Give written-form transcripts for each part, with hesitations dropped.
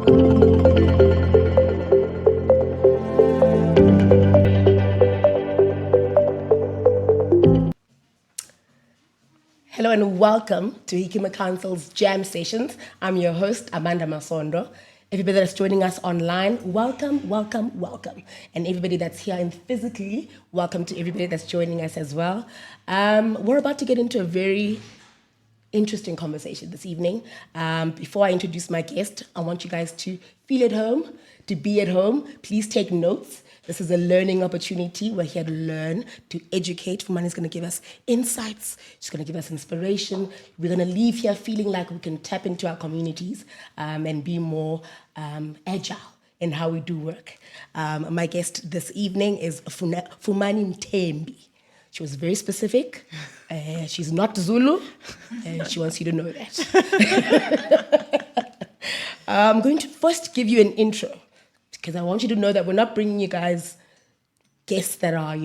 Hello and welcome to Hikima Council's Jam Sessions. I'm your host, Amanda Masondo. Everybody that's joining us online, welcome, welcome, welcome. And everybody that's here and physically, welcome to everybody that's joining us as well. We're about to get into a very interesting conversation this evening. Before I introduce my guest, I want you guys to feel at home, to be at home. Please take notes. This is a learning opportunity. We're here to learn, to educate. Fumani is going to give us insights. She's going to give us inspiration. We're going to leave here feeling like we can tap into our communities and be more agile in how we do work. My guest this evening is Fumani Mthembi. She was very specific. She's not Zulu, and she wants you to know that. I'm going to first give you an intro, because I want you to know that we're not bringing you guys guests that are,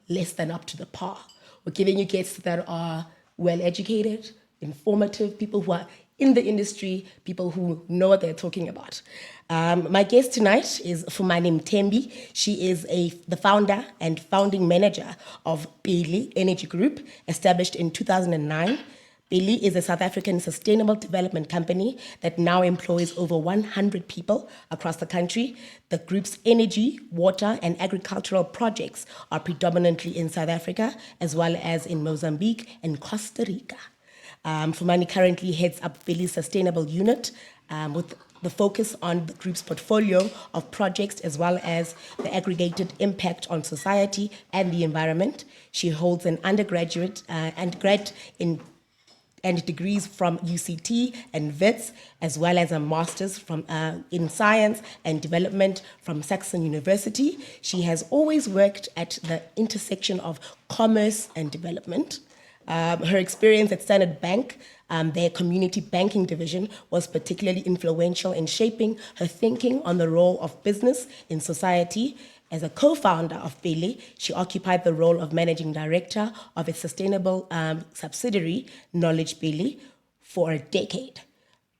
less than up to the par. We're giving you guests that are well-educated, informative, people who are in the industry, people who know what they're talking about. My guest tonight is Fumani Mthembi. She is the founder and founding manager of Pele Energy Group, established in 2009. Pele is a South African sustainable development company that now employs over 100 people across the country. The group's energy, water, and agricultural projects are predominantly in South Africa, as well as in Mozambique and Costa Rica. Fumani currently heads up Pele's sustainable unit with the focus on the group's portfolio of projects as well as the aggregated impact on society and the environment. She holds an undergraduate and degrees from UCT and WITS, as well as a master's in science and development from Saxon University. She has always worked at the intersection of commerce and development. Her experience at Standard Bank, their community banking division, was particularly influential in shaping her thinking on the role of business in society. As a co-founder of Pele, she occupied the role of managing director of its sustainable subsidiary, Knowledge Pele, for a decade.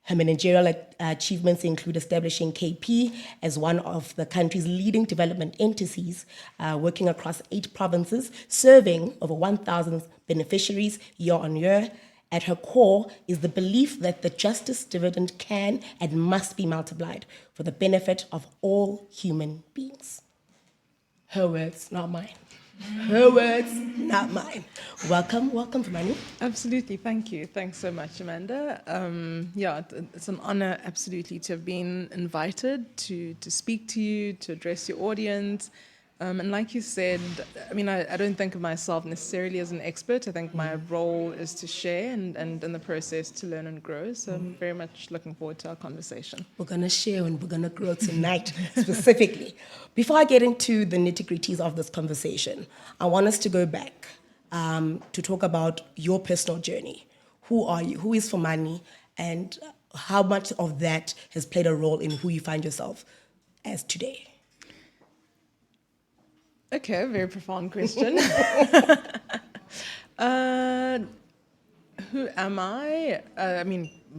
Her managerial achievements include establishing KP as one of the country's leading development entities, working across 8 provinces, serving over 1,000 beneficiaries year on year. At her core is the belief that the justice dividend can and must be multiplied for the benefit of all human beings. Her words, not mine. Her words, not mine. Welcome, Fumani. Absolutely, thank you. Thanks so much, Amanda. It's an honor, absolutely, to have been invited to speak to you, to address your audience. And like you said, I don't think of myself necessarily as an expert. I think my role is to share and in the process to learn and grow. So I'm very much looking forward to our conversation. We're going to share and we're going to grow tonight, specifically. Before I get into the nitty-gritties of this conversation, I want us to go back to talk about your personal journey. Who are you? Who is Fumani? And how much of that has played a role in who you find yourself as today? Okay, very profound question. Who am I?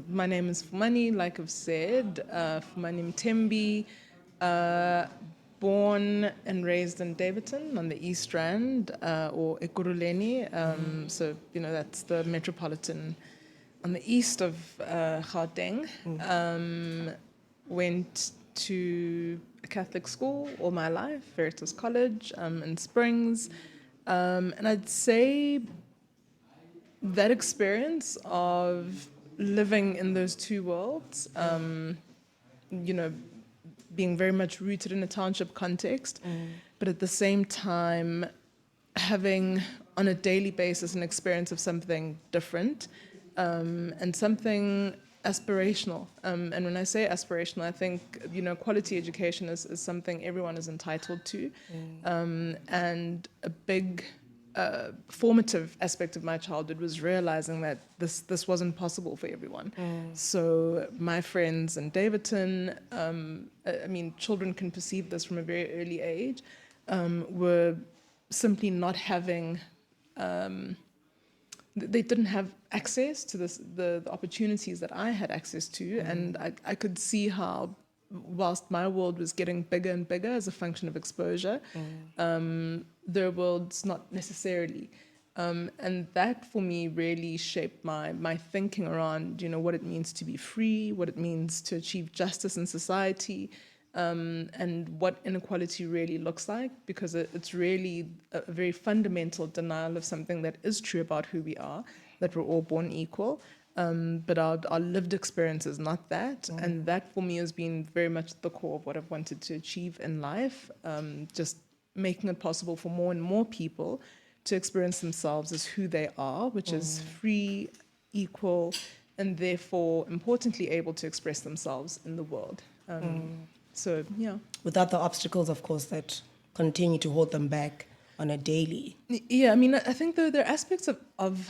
My name is Fumani, like I've said, Fumani Mthembi, born and raised in Daveyton on the East Rand, or Ekurhuleni. So, that's the metropolitan on the east of Gauteng. Went to a Catholic school all my life, Veritas College in Springs. And I'd say that experience of living in those two worlds, being very much rooted in a township context, but at the same time having on a daily basis an experience of something different and something aspirational. And when I say aspirational, I think, quality education is something everyone is entitled to. And a big formative aspect of my childhood was realizing that this wasn't possible for everyone. So my friends in Daveyton, children can perceive this from a very early age, were simply not having, they didn't have access to the opportunities that I had access to, and I could see how whilst my world was getting bigger and bigger as a function of exposure, their world's not necessarily. And that for me really shaped my thinking around, what it means to be free, what it means to achieve justice in society, and what inequality really looks like, because it's really a very fundamental denial of something that is true about who we are, that we're all born equal. But our lived experience is not that. And that for me has been very much the core of what I've wanted to achieve in life, just making it possible for more and more people to experience themselves as who they are, which is free, equal, and therefore, importantly, able to express themselves in the world. So, yeah. Without the obstacles, of course, that continue to hold them back on a daily. Yeah, I mean, I think there are aspects of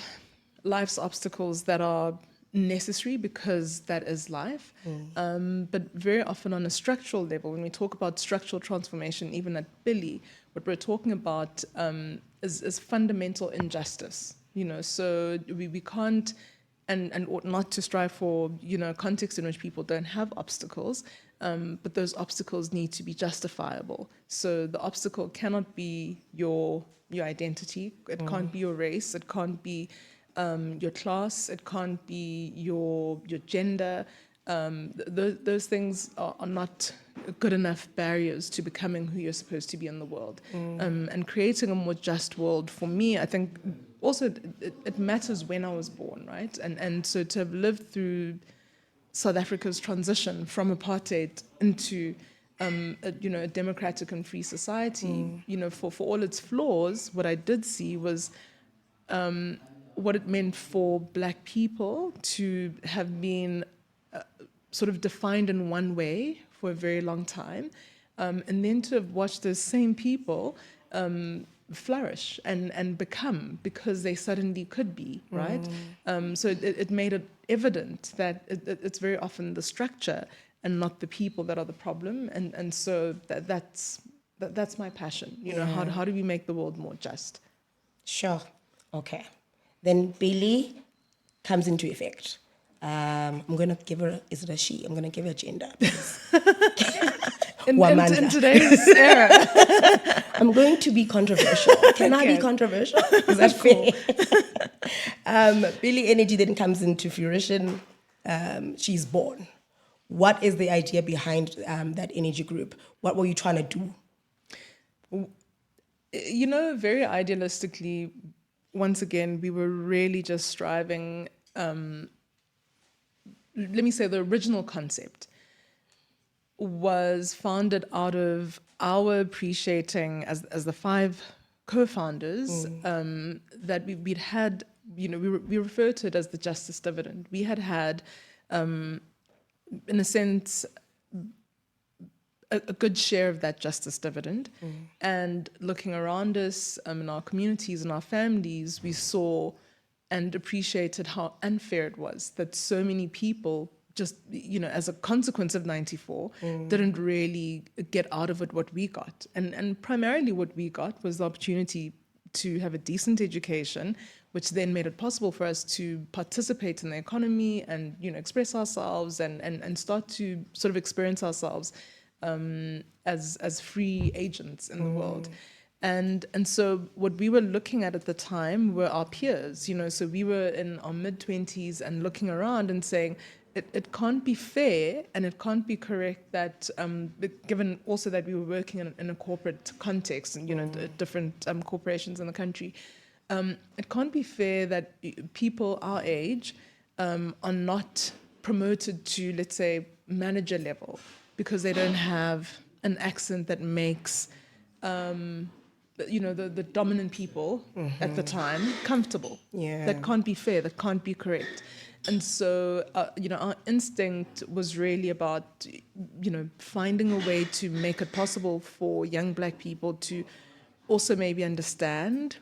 life's obstacles that are necessary because that is life. But very often on a structural level, when we talk about structural transformation, even at Billy, what we're talking about is fundamental injustice. So we can't and ought not to strive for a context in which people don't have obstacles, but those obstacles need to be justifiable. So the obstacle cannot be your identity, it can't be your race, it can't be your class, it can't be your gender. Those things are not good enough barriers to becoming who you're supposed to be in the world. And creating a more just world, for me, I think also it matters when I was born, right? And so to have lived through South Africa's transition from apartheid into a democratic and free society, for all its flaws, what I did see was what it meant for Black people to have been sort of defined in one way for a very long time, and then to have watched those same people flourish and become because they suddenly could be, right? So it made it evident that it's very often the structure and not the people that are the problem, and so that's my passion. How do we make the world more just? Sure. Okay. Then Billy comes into effect. I'm going to give her, is it a she? I'm going to give her gender. In today's era. I'm going to be controversial. Can I be controversial? Is that fair? Billy Energy then comes into fruition. She's born. What is the idea behind that energy group? What were you trying to do? Very idealistically, once again, we were really just striving. Let me say the original concept was founded out of our appreciating as the 5 co-founders that we'd had, we refer to it as the justice dividend. We had in a sense a good share of that justice dividend, and looking around us in our communities and our families, we saw and appreciated how unfair it was that so many people just, as a consequence of 94, didn't really get out of it what we got. And primarily what we got was the opportunity to have a decent education, which then made it possible for us to participate in the economy and, express ourselves and start to sort of experience ourselves as free agents in the world. And so what we were looking at the time were our peers, so we were in our mid-20s and looking around and saying, it can't be fair and it can't be correct that, given also that we were working in a corporate context and, different corporations in the country, it can't be fair that people our age are not promoted to, let's say, manager level because they don't have an accent that makes the dominant people at the time comfortable. Yeah. That can't be fair, that can't be correct. And so, our instinct was really about, finding a way to make it possible for young Black people to also maybe understand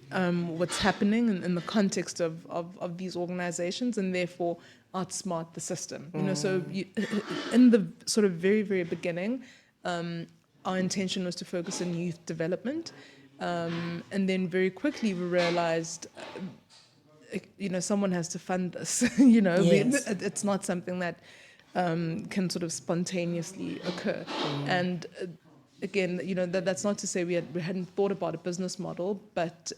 what's happening in the context of these organizations, and therefore outsmart the system. So in the sort of very, very beginning, our intention was to focus on youth development. And then very quickly we realized, someone has to fund this. Yes. It's not something that can sort of spontaneously occur. And again, that's not to say we hadn't thought about a business model, but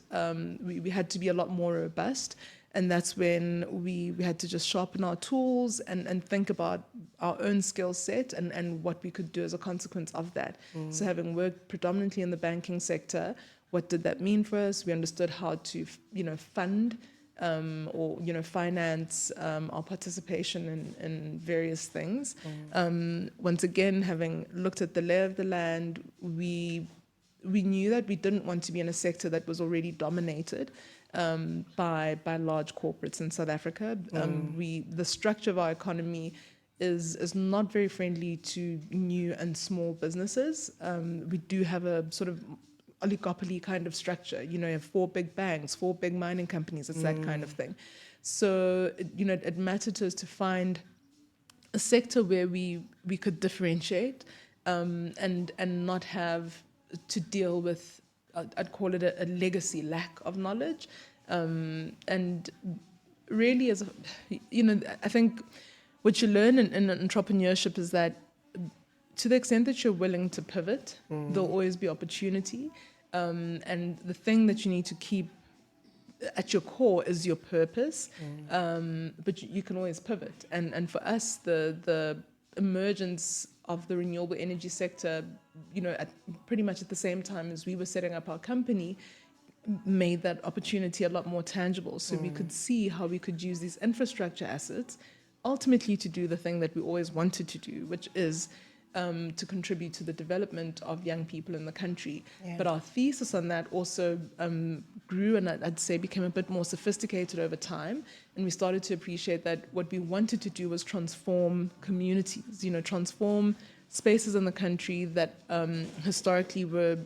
we had to be a lot more robust. And that's when we had to just sharpen our tools and think about our own skill set and what we could do as a consequence of that. So having worked predominantly in the banking sector, what did that mean for us? We understood how to, fund or finance our participation in various things. Once again, having looked at the lay of the land, we knew that we didn't want to be in a sector that was already dominated by large corporates in South Africa. The structure of our economy is not very friendly to new and small businesses. We do have a sort of oligopoly kind of structure. You have 4 big banks, 4 big mining companies. It's that kind of thing. So it mattered to us to find a sector where we could differentiate and not have to deal with, I'd call it a legacy lack of knowledge. And really, I think what you learn in entrepreneurship is that to the extent that you're willing to pivot, there'll always be opportunity. And the thing that you need to keep at your core is your purpose, but you can always pivot. And for us, the emergence of the renewable energy sector, pretty much at the same time as we were setting up our company, made that opportunity a lot more tangible. So we could see how we could use these infrastructure assets ultimately to do the thing that we always wanted to do, which is to contribute to the development of young people in the country. Yeah. But our thesis on that also grew and I'd say became a bit more sophisticated over time. And we started to appreciate that what we wanted to do was transform communities, transform spaces in the country that historically were,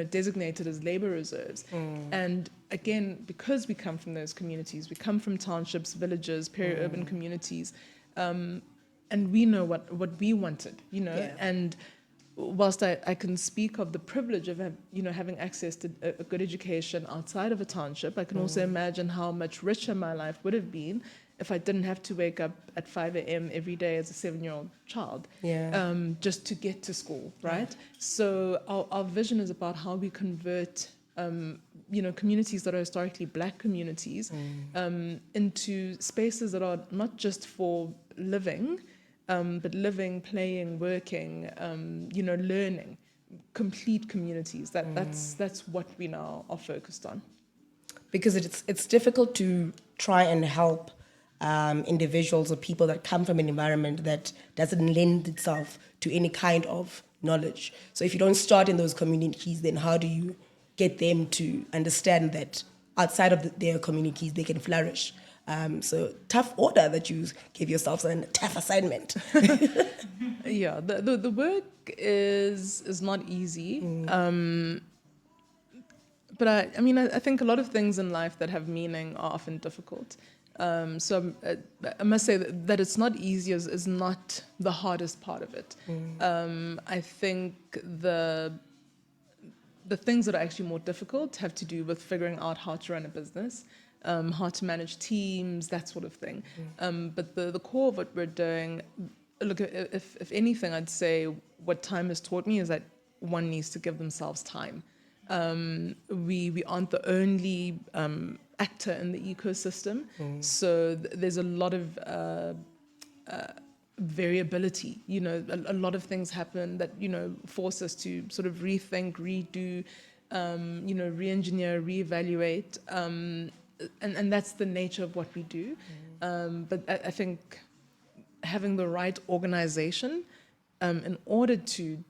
designated as labor reserves. And again, because we come from those communities, we come from townships, villages, peri-urban communities, and we know what we wanted, Yeah. and whilst I can speak of the privilege of having access to a good education outside of a township, I can also imagine how much richer my life would have been if I didn't have to wake up at 5 a.m. every day as a 7-year-old child, just to get to school, right? So our vision is about how we convert communities that are historically Black communities into spaces that are not just for living, but living, playing, working, learning, complete communities. That's what we now are focused on. Because it's difficult to try and help individuals or people that come from an environment that doesn't lend itself to any kind of knowledge. So if you don't start in those communities, then how do you get them to understand that outside of their communities they can flourish? So tough order that you give yourselves and a tough assignment. Yeah, the work is not easy. But I think a lot of things in life that have meaning are often difficult. So I must say that it's not easy is not the hardest part of it. I think the things that are actually more difficult have to do with figuring out how to run a business, how to manage teams, that sort of thing. But the core of what we're doing, look, if anything, I'd say what time has taught me is that one needs to give themselves time. We aren't the only actor in the ecosystem, so there's a lot of variability. A lot of things happen that force us to sort of rethink, redo, re-engineer, reevaluate, and that's the nature of what we do. But I think having the right organization in order to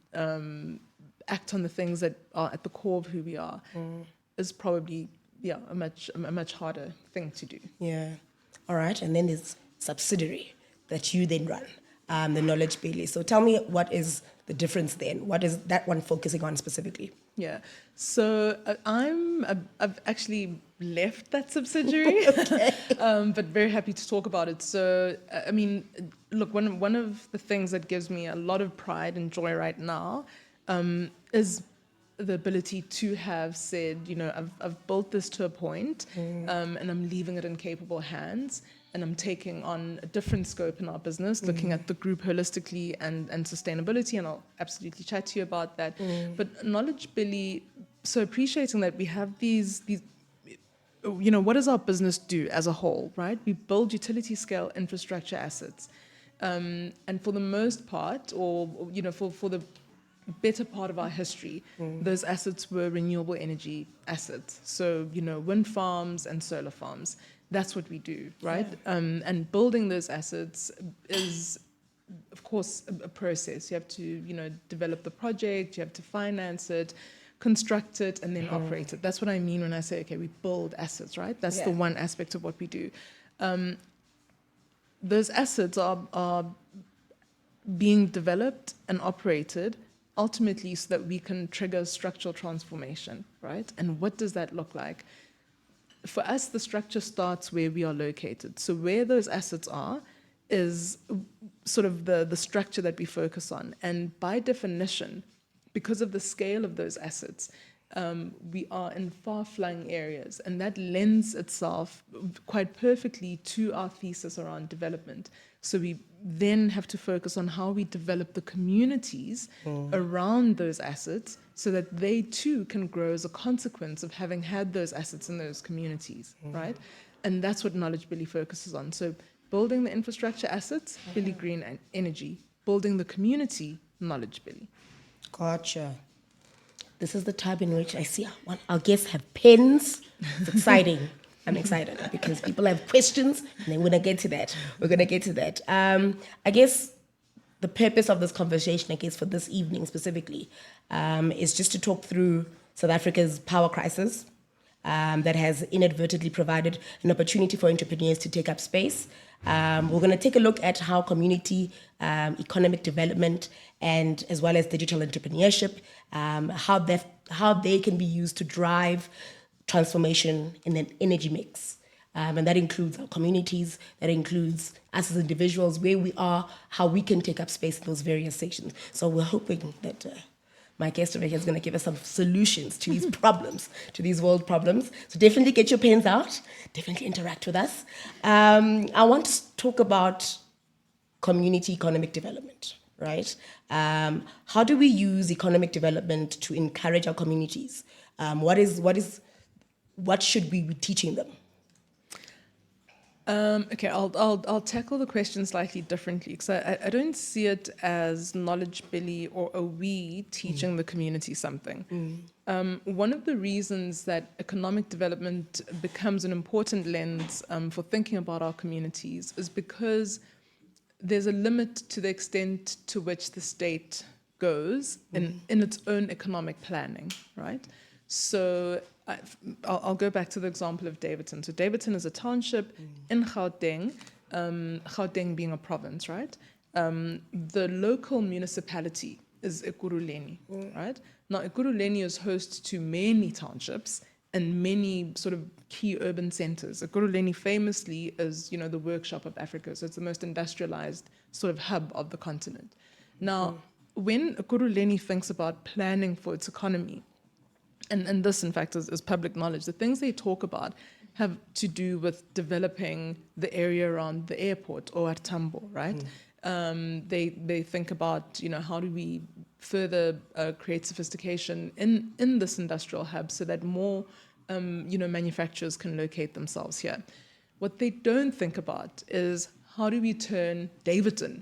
act on the things that are at the core of who we are is probably a much harder thing to do. Yeah. All right. And then there's Subsidiary that you then run, the Knowledge Bailey. So tell me, what is the difference then? What is that one focusing on specifically? Yeah. So I've actually left that subsidiary, but very happy to talk about it. So look, one of the things that gives me a lot of pride and joy right now is the ability to have said, I've built this to a point, and I'm leaving it in capable hands. and I'm taking on a different scope in our business, looking at the group holistically and sustainability, and I'll absolutely chat to you about that. But Knowledge Billy, so appreciating that we have these, what does our business do as a whole, right? We build utility scale infrastructure assets. And for the most part, or, for the better part of our history, those assets were renewable energy assets. So, wind farms and solar farms. That's what we do, right? Yeah. And building those assets is, of course, a process. You have to, develop the project, you have to finance it, construct it, and then operate it. That's what I mean when I say, okay, we build assets, right? That's the one aspect of what we do. Those assets are being developed and operated ultimately so that we can trigger structural transformation, right? And what does that look like? For us, the structure starts where we are located. So where those assets are is sort of the structure that we focus on. And by definition, because of the scale of those assets, we are in far-flung areas, and that lends itself quite perfectly to our thesis around development. So we then have to focus on how we develop the communities around those assets so that they too can grow as a consequence of having had those assets in those communities, right? And that's what Knowledge Billy focuses on. So building the infrastructure assets, Billy Green and Energy. Building the community, Knowledge Billy. Gotcha. This is the time in which I see our guests have pens. It's exciting. I'm excited because people have questions, and then we're going to get to that. We're going to get to that. I guess the purpose of this conversation, I guess for this evening specifically, is just to talk through South Africa's power crisis that has inadvertently provided an opportunity for entrepreneurs to take up space. We're going to take a look at how community economic development and as well as digital entrepreneurship, how they can be used to drive transformation in an energy mix. And that includes our communities, that includes us as individuals, where we are, how we can take up space in those various sections. So we're hoping that my guest over here is going to give us some solutions to these problems, to these world problems. So definitely get your pens out, definitely interact with us. I want to talk about community economic development, right? How do we use economic development to encourage our communities? What should we be teaching them? Okay, I'll tackle the question slightly differently because I don't see it as Knowledge Billy or a we teaching the community something. One of the reasons that economic development becomes an important lens for thinking about our communities is because there's a limit to the extent to which the state goes in its own economic planning, right? So I'll go back to the example of Davidson. So Davidson is a township in Gauteng, Gauteng being a province, right? The local municipality is Ekurhuleni, right? Now, Ekurhuleni is host to many townships and many sort of key urban centers. Ekurhuleni famously is, the workshop of Africa, so it's the most industrialized sort of hub of the continent. Now, when Ekurhuleni thinks about planning for its economy, and this, in fact, is public knowledge, the things they talk about have to do with developing the area around the airport, or at Tambo, right? They think about, how do we further create sophistication in this industrial hub so that more, manufacturers can locate themselves here. What they don't think about is how do we turn Davidson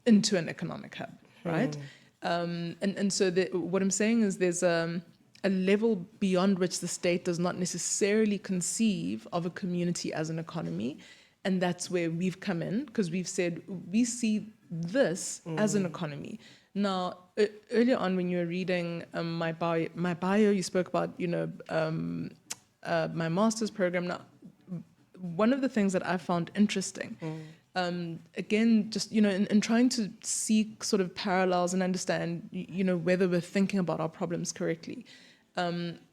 into an economic hub, right? And so what I'm saying is there's a level beyond which the state does not necessarily conceive of a community as an economy. And that's where we've come in, because we've said we see this as an economy. Now, earlier on when you were reading my bio, you spoke about, my master's program. Now, one of the things that I found interesting, again, just, in trying to seek sort of parallels and understand, whether we're thinking about our problems correctly,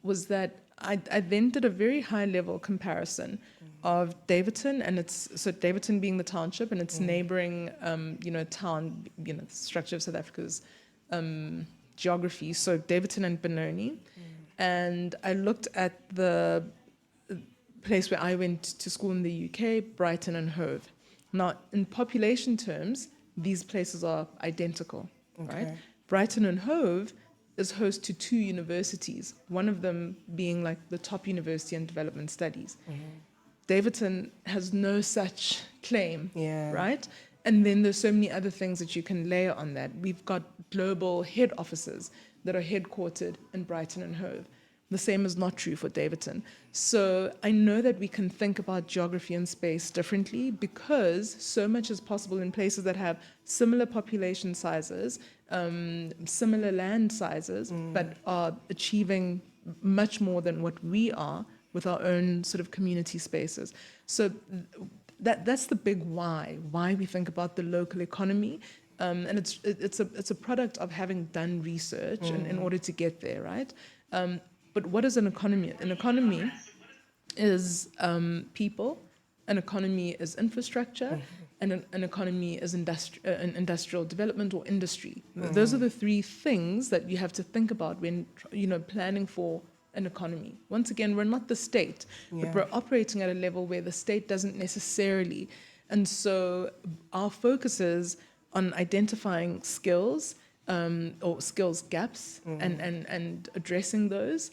was that I then did a very high level comparison of Davidson so Davidson being the township and its neighboring, town, the structure of South Africa's geography. So Davidson and Benoni. And I looked at the place where I went to school in the UK, Brighton and Hove. Now, in population terms, these places are identical, right? Brighton and Hove is host to 2 universities, one of them being like the top university in development studies. Davidson has no such claim, right? And then there's so many other things that you can layer on that. We've got global head offices that are headquartered in Brighton and Hove. The same is not true for Davidson. So I know that we can think about geography and space differently because so much is possible in places that have similar population sizes, similar land sizes, but are achieving much more than what we are with our own sort of community spaces. So that's the big why we think about the local economy. And it's a product of having done research in order to get there, right? But what is an economy? An economy is people, an economy is infrastructure, and an economy is industrial development or industry. Those are the 3 things that you have to think about when planning for an economy. Once again, we're not the state, but we're operating at a level where the state doesn't necessarily. And so our focus is on identifying skills or skills gaps and addressing those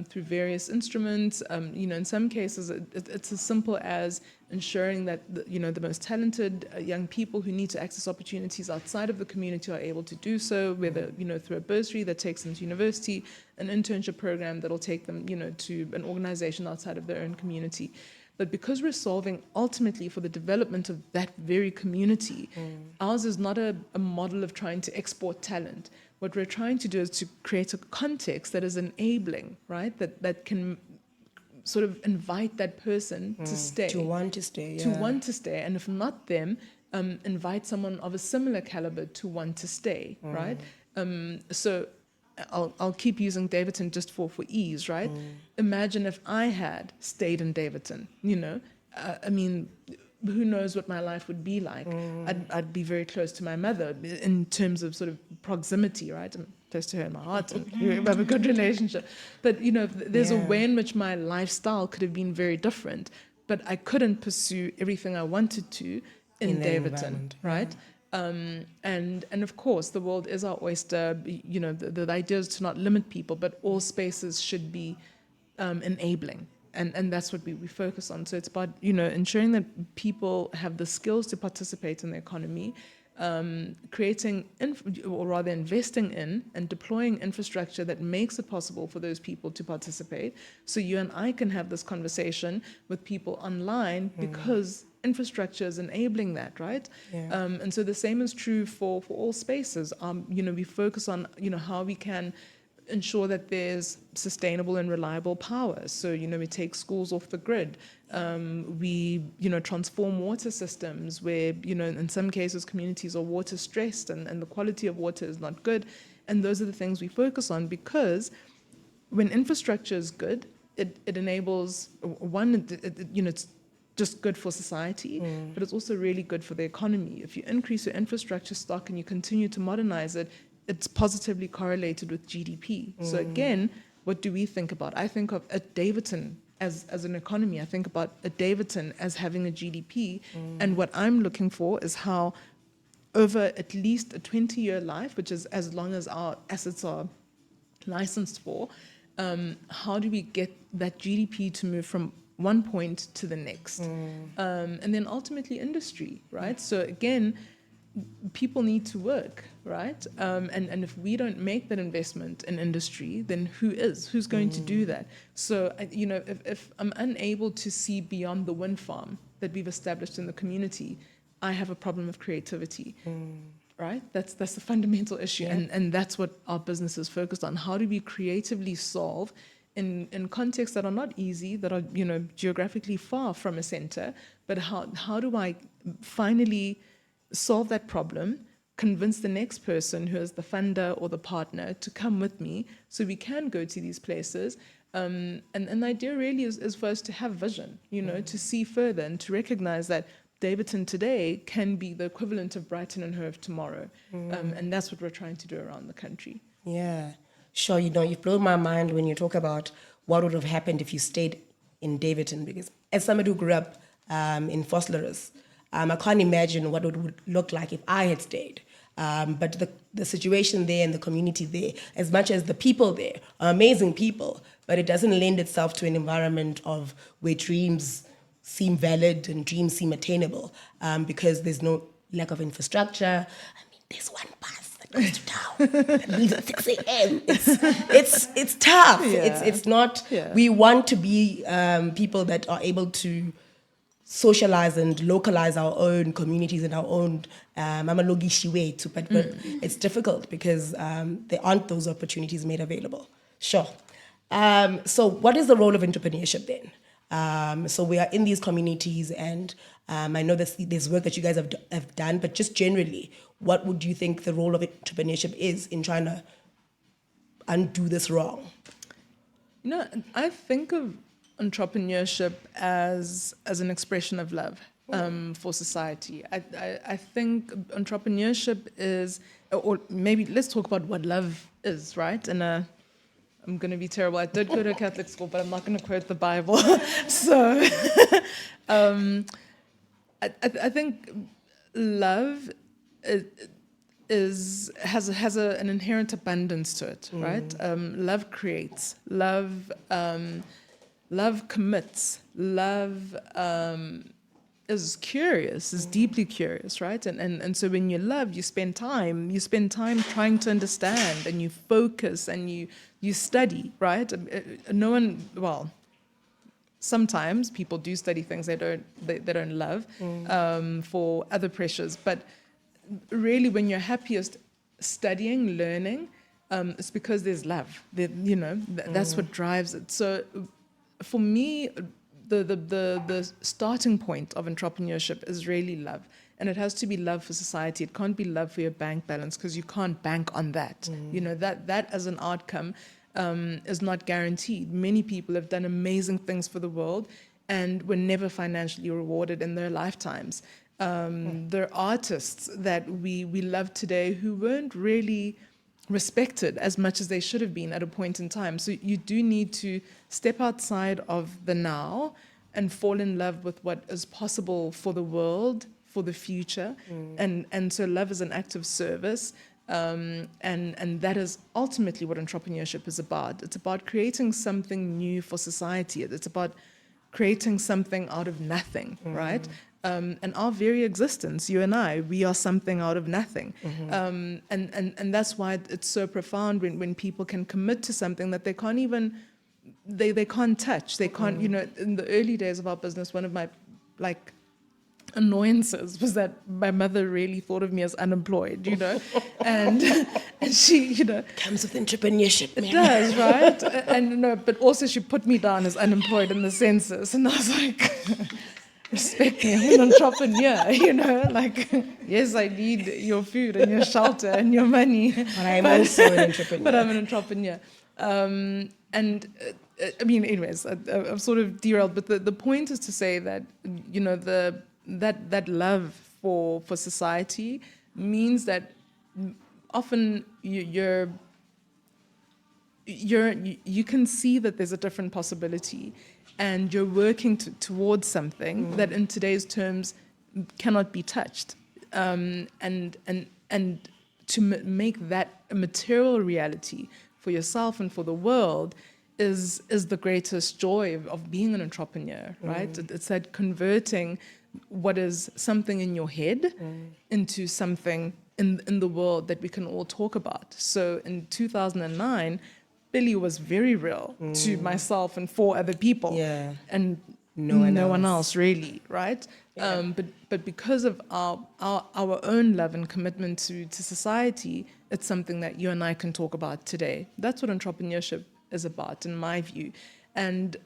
through various instruments. In some cases, it's as simple as ensuring that the most talented young people who need to access opportunities outside of the community are able to do so, whether through a bursary that takes them to university, an internship program that'll take them to an organization outside of their own community. But because we're solving ultimately for the development of that very community, ours is not a model of trying to export talent. What we're trying to do is to create a context that is enabling, right? That can sort of invite that person to stay. To want to stay, To want to stay. And if not them, invite someone of a similar caliber to want to stay, right? So I'll keep using Davidson just for ease, right? Imagine if I had stayed in Davidson, I mean, who knows what my life would be like. I'd be very close to my mother in terms of sort of proximity, right? I'm close to her in my heart and we have a good relationship. But, there's a way in which my lifestyle could have been very different, but I couldn't pursue everything I wanted to in Davidson, right? And of course, the world is our oyster. The idea is to not limit people, but all spaces should be enabling. And that's what we focus on. So it's about, ensuring that people have the skills to participate in the economy, creating, or rather investing in and deploying infrastructure that makes it possible for those people to participate. So you and I can have this conversation with people online because infrastructure is enabling that, right? And so the same is true for all spaces. We focus on, how we can ensure that there's sustainable and reliable power. So, we take schools off the grid. We, transform water systems where, in some cases communities are water stressed and the quality of water is not good. And those are the things we focus on because when infrastructure is good, it enables, it's just good for society, but it's also really good for the economy. If you increase your infrastructure stock and you continue to modernize it, it's positively correlated with GDP. So again, what do we think about? I think of a Davidson as an economy. I think about a Davidson as having a GDP. And what I'm looking for is how over at least a 20-year life, which is as long as our assets are licensed for, how do we get that GDP to move from one point to the next? And then ultimately industry, right? So again, people need to work, right? And if we don't make that investment in industry, then who's going to do that? So, if I'm unable to see beyond the wind farm that we've established in the community, I have a problem of creativity, right? That's the fundamental issue. And that's what our business is focused on. How do we creatively solve in contexts that are not easy, that are, geographically far from a center, but how do I finally solve that problem, convince the next person who is the funder or the partner to come with me so we can go to these places. And the idea really is for us to have vision, to see further and to recognize that Davidson today can be the equivalent of Brighton and Hove tomorrow. And that's what we're trying to do around the country. Yeah, sure. You've blown my mind when you talk about what would have happened if you stayed in Davidton, because as somebody who grew up in Vosloorus, I can't imagine what it would look like if I had stayed. But the situation there and the community there, as much as the people there are amazing people, but it doesn't lend itself to an environment of where dreams seem valid and dreams seem attainable, because there's no lack of infrastructure. I mean, there's one bus that goes to town that leaves at 6 a.m. It's tough. Yeah. It's not. Yeah. We want to be people that are able to socialize and localize our own communities and our own amalogishi way too, but it's difficult because there aren't those opportunities made available. Sure. So what is the role of entrepreneurship then? So we are in these communities, and I know there's work that you guys have done, but just generally, what would you think the role of entrepreneurship is in trying to undo this wrong? You know, I think of entrepreneurship as an expression of love for society. I think entrepreneurship is, or maybe let's talk about what love is, right? And I'm going to be terrible. I did go to a Catholic school, but I'm not going to quote the Bible. So I think love has an inherent abundance to it, right? Love creates, love commits, love is curious, is deeply curious, right? And so when you love, you spend time trying to understand, and you focus, and you study, right? No one, well, sometimes people do study things they don't love for other pressures, but really when you're happiest studying, learning, it's because there's love. That's what drives it. So for me, the starting point of entrepreneurship is really love. And it has to be love for society. It can't be love for your bank balance, because you can't bank on that. That as an outcome is not guaranteed. Many people have done amazing things for the world and were never financially rewarded in their lifetimes. There are artists that we love today who weren't really respected as much as they should have been at a point in time. So you do need to step outside of the now and fall in love with what is possible for the world, for the future. And so love is an act of service. And that is ultimately what entrepreneurship is about. It's about creating something new for society. It's about creating something out of nothing, right? And our very existence, you and I, we are something out of nothing. And that's why it's so profound when people can commit to something that they can't even, they can't touch. They can't, in the early days of our business, one of my annoyances was that my mother really thought of me as unemployed, and she, Comes with entrepreneurship, man. it does, right? And but also she put me down as unemployed in the census, and I was like, respect me, I'm an entrepreneur, yes, I need your food and your shelter and your money. But I'm also an entrepreneur. But I'm an entrepreneur. Anyways, I've sort of derailed, but the point is to say that, that love for society means that often you can see that there's a different possibility, and you're working towards something that in today's terms cannot be touched, and to make that a material reality for yourself and for the world is the greatest joy of being an entrepreneur, right? It's that converting what is something in your head into something in the world that we can all talk about. So in 2009, Billy was very real to myself and 4 other people. Yeah. And no one else really, right? Yeah. But because of our own love and commitment to society, it's something that you and I can talk about today. That's what entrepreneurship is about, in my view. And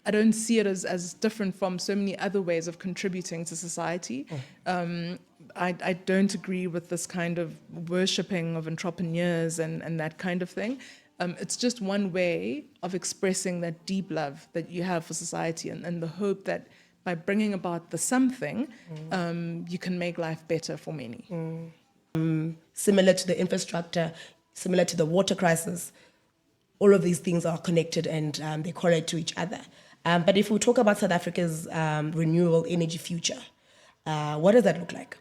I don't see it as different from so many other ways of contributing to society. I don't agree with this kind of worshipping of entrepreneurs and that kind of thing. It's just one way of expressing that deep love that you have for society, and the hope that by bringing about the something, you can make life better for many. Similar to the infrastructure, similar to the water crisis, all of these things are connected and they correlate to each other. But if we talk about South Africa's renewable energy future, what does that look like?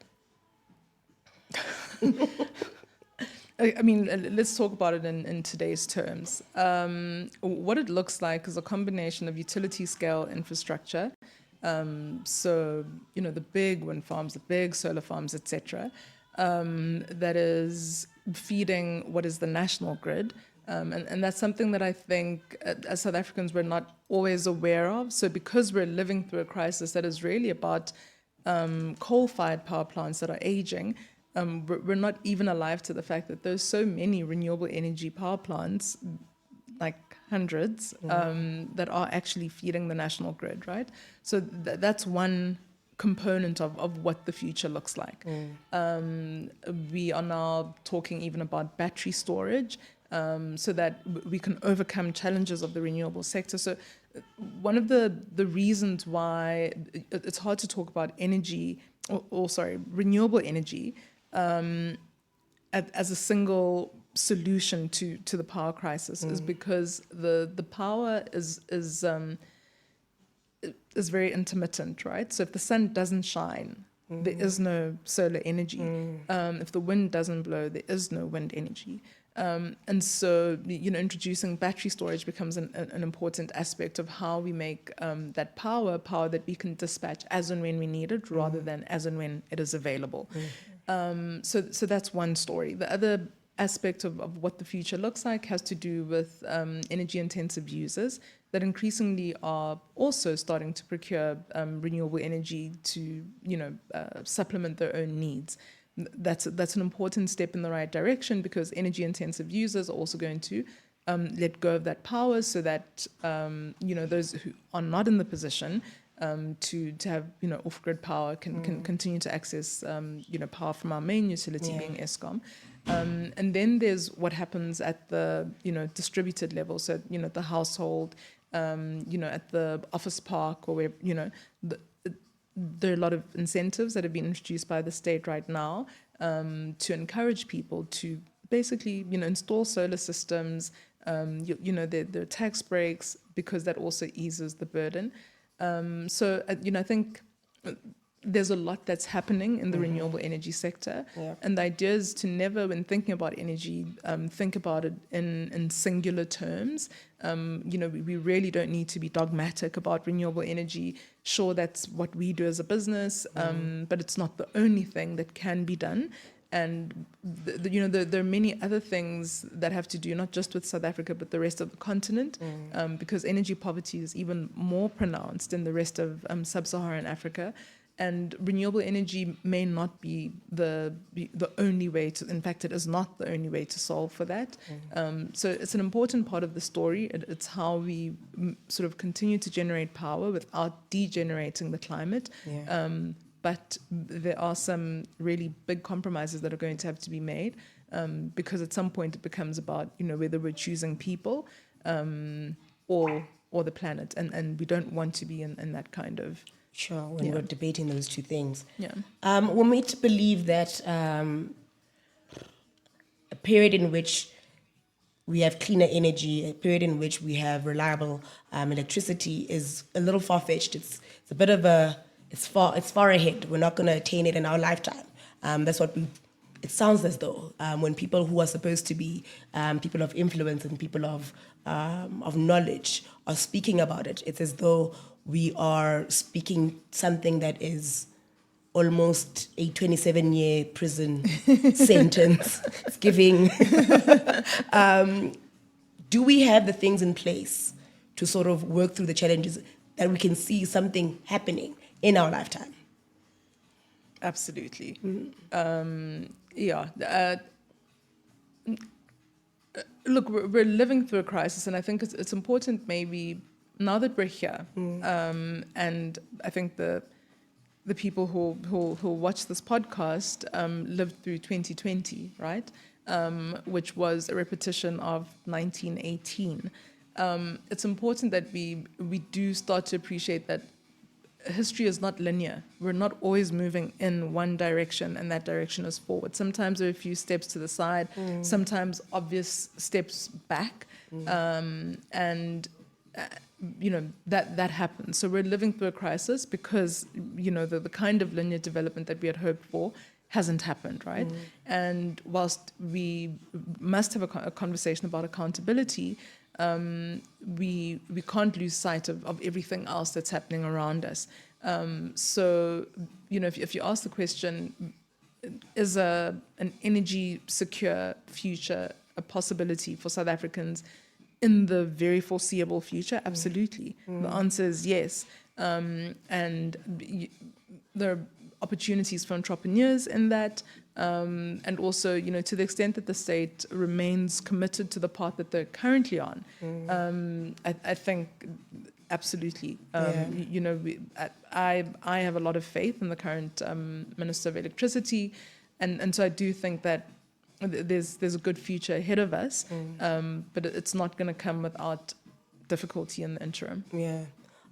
I mean, let's talk about it in today's terms. What it looks like is a combination of utility scale infrastructure. So, the big wind farms, the big solar farms, etc., that is feeding what is the national grid. And that's something that I think as South Africans we're not always aware of. So because we're living through a crisis that is really about coal-fired power plants that are aging, we're not even alive to the fact that there's so many renewable energy power plants, like hundreds, that are actually feeding the national grid, right? So that's one component of what the future looks like. We are now talking even about battery storage, so that we can overcome challenges of the renewable sector. So one of the reasons why it's hard to talk about energy, renewable energy, as a single solution to the power crisis is because the power is very intermittent, right? So if the sun doesn't shine, there is no solar energy. If the wind doesn't blow, there is no wind energy. And so, introducing battery storage becomes an important aspect of how we make that power that we can dispatch as and when we need it, rather than as and when it is available. So that's one story. The other aspect of what the future looks like has to do with energy-intensive users that increasingly are also starting to procure renewable energy to, supplement their own needs. That's an important step in the right direction, because energy-intensive users are also going to let go of that power, so that those who are not in the position to have off-grid power can continue to access power from our main utility, being Eskom. And then there's what happens at the distributed level, so the household, at the office park, or where there are a lot of incentives that have been introduced by the state right now to encourage people to basically install solar systems. There are tax breaks, because that also eases the burden. So I think there's a lot that's happening in the renewable energy sector, and the idea is to never, when thinking about energy, think about it in singular terms. We really don't need to be dogmatic about renewable energy. Sure, that's what we do as a business, but it's not the only thing that can be done. And there are many other things that have to do not just with South Africa but the rest of the continent, because energy poverty is even more pronounced in the rest of sub-Saharan Africa. And renewable energy may not be the only way to, in fact, it is not the only way to solve for that. So it's an important part of the story. It's how we sort of continue to generate power without degenerating the climate. But there are some really big compromises that are going to have to be made, because at some point it becomes about whether we're choosing people or the planet, and we don't want to be in that kind of. Sure, when we're debating those two things. Yeah. We're made to believe that a period in which we have cleaner energy, a period in which we have reliable electricity is a little far-fetched. It's a bit of it's far ahead. We're not going to attain it in our lifetime. That's what it sounds as though when people who are supposed to be people of influence and people of knowledge are speaking about it, it's as though we are speaking something that is almost a 27-year prison sentence. It's giving. Do we have the things in place to sort of work through the challenges that we can see something happening in our lifetime? Absolutely. Look, we're living through a crisis, and I think it's important maybe now that we're here, and I think the people who watch this podcast lived through 2020, right? Which was a repetition of 1918. It's important that we do start to appreciate that history is not linear. We're not always moving in one direction, and that direction is forward. Sometimes there are a few steps to the side, sometimes obvious steps back. And that happens. So we're living through a crisis because the kind of linear development that we had hoped for hasn't happened, right? And whilst we must have a conversation about accountability, we can't lose sight of everything else that's happening around us. So if you ask the question, is an energy secure future a possibility for South Africans in the very foreseeable future? Absolutely. The answer is yes. And there are opportunities for entrepreneurs in that. And also, to the extent that the state remains committed to the path that they're currently on, I think absolutely. I have a lot of faith in the current Minister of Electricity. And so I do think that there's a good future ahead of us, but it's not going to come without difficulty in the interim. Yeah,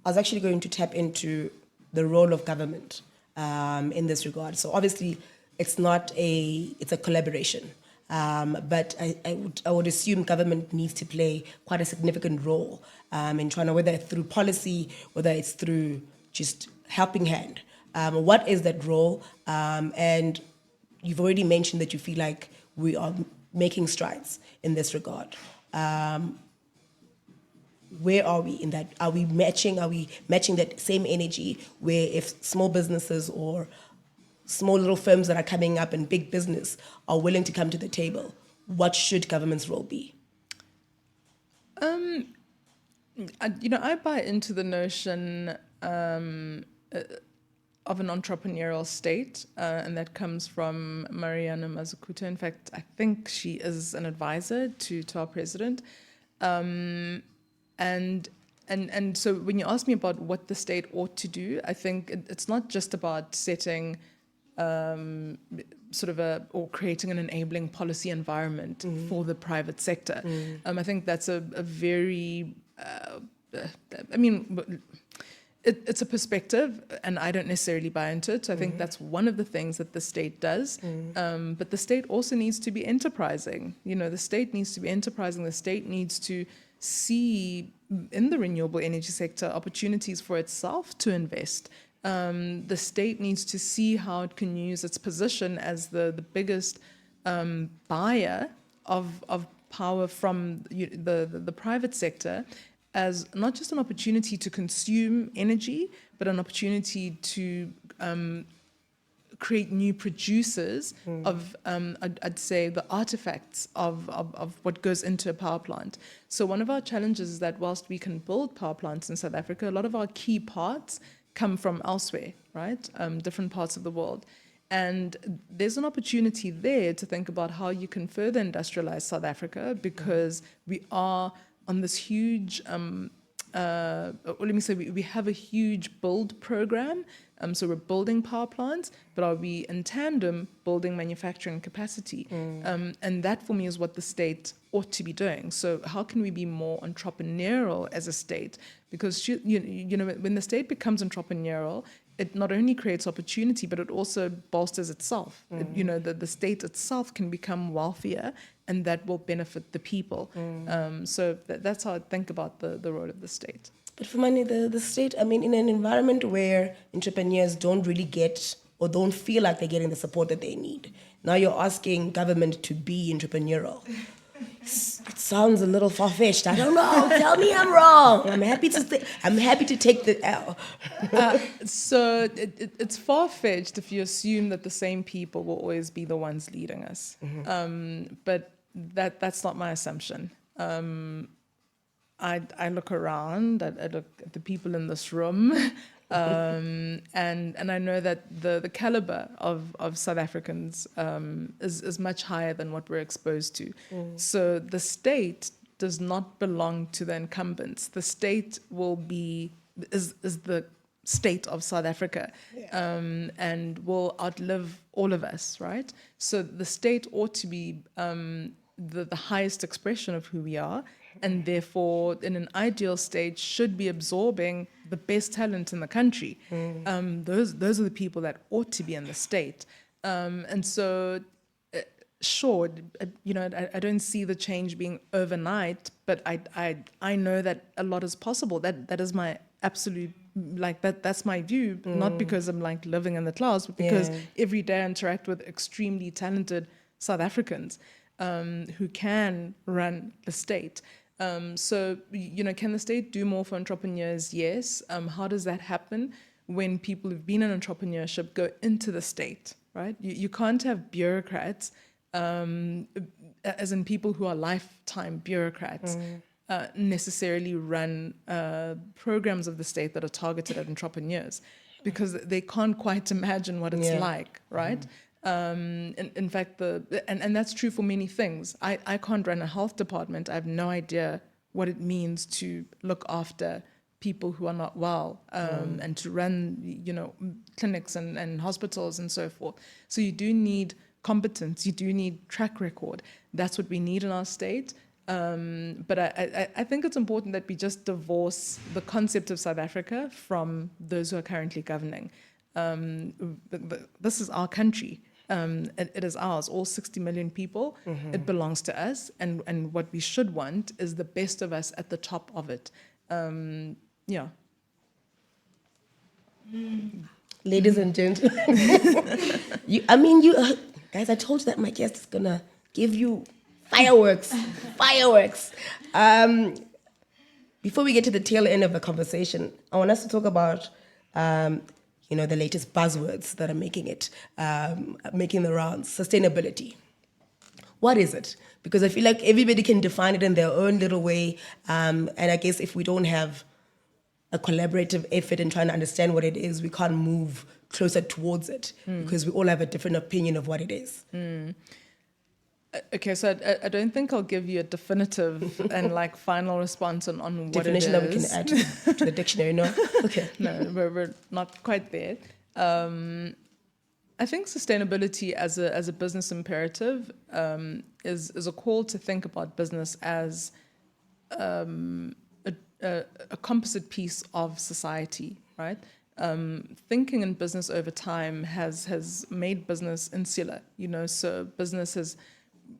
I was actually going to tap into the role of government in this regard. So obviously, it's a collaboration, but I would assume government needs to play quite a significant role in trying to, whether it's through policy, whether it's through just helping hand. What is that role? And you've already mentioned that you feel like we are making strides in this regard. Where are we in that? Are we matching that same energy where if small businesses or small little firms that are coming up and big business are willing to come to the table, what should government's role be? I buy into the notion of an entrepreneurial state, and that comes from Mariana Mazzucato. In fact, I think she is an advisor to our president. And so when you ask me about what the state ought to do, I think it's not just about setting or creating an enabling policy environment for the private sector. I think that's a very, it's a perspective, and I don't necessarily buy into it. So I think that's one of the things that the state does. But the state also needs to be enterprising. The state needs to be enterprising. The state needs to see in the renewable energy sector opportunities for itself to invest. The state needs to see how it can use its position as the biggest buyer of power from the private sector as not just an opportunity to consume energy, but an opportunity to create new producers of, I'd say, the artifacts of what goes into a power plant. So one of our challenges is that whilst we can build power plants in South Africa, a lot of our key parts come from elsewhere, right? Different parts of the world. And there's an opportunity there to think about how you can further industrialize South Africa, because we are on this huge, we have a huge build program. So we're building power plants, but are we in tandem building manufacturing capacity? And that for me is what the state ought to be doing. So how can we be more entrepreneurial as a state? Because when the state becomes entrepreneurial, it not only creates opportunity, but it also bolsters itself. The state itself can become wealthier, and that will benefit the people. So that's how I think about the role of the state. But Fumani, the state, in an environment where entrepreneurs don't really get or don't feel like they're getting the support that they need, now you're asking government to be entrepreneurial. It sounds a little far-fetched. I don't know. Tell me I'm wrong. I'm happy to take the L. So it's far-fetched if you assume that the same people will always be the ones leading us. But that's not my assumption. I look around, I look at the people in this room, and I know that the caliber of South Africans is much higher than what we're exposed to. So the state does not belong to the incumbents. The state is the state of South Africa, and will outlive all of us, right? So the state ought to be the highest expression of who we are, and therefore, in an ideal state, should be absorbing the best talent in the country. Those are the people that ought to be in the state. And so, sure, I don't see the change being overnight, but I know that a lot is possible. That is my absolute, that's my view, not because I'm living in the clouds, but because every day I interact with extremely talented South Africans who can run the state. So, can the state do more for entrepreneurs? Yes. How does that happen? When people who've been in entrepreneurship go into the state, right? You can't have bureaucrats, as in people who are lifetime bureaucrats, necessarily run programs of the state that are targeted at entrepreneurs, because they can't quite imagine what it's like, right? In fact, and that's true for many things. I can't run a health department. I have no idea what it means to look after people who are not well, and to run, clinics and hospitals and so forth. So you do need competence. You do need track record. That's what we need in our state. But I think it's important that we just divorce the concept of South Africa from those who are currently governing. This is our country. It is ours, all 60 million people. It belongs to us. And what we should want is the best of us at the top of it. Ladies and gentlemen, guys, I told you that my guest is going to give you fireworks. Before we get to the tail end of the conversation, I want us to talk about, the latest buzzwords that are making the rounds. Sustainability. What is it? Because I feel like everybody can define it in their own little way. And I guess if we don't have a collaborative effort in trying to understand what it is, we can't move closer towards it, because we all have a different opinion of what it is. Okay, so I don't think I'll give you a definitive and final response on what definition it that we can add to the dictionary. No, okay, no, we're not quite there. I think sustainability as a business imperative is a call to think about business as a composite piece of society, right? Thinking in business over time has made business insular, so business has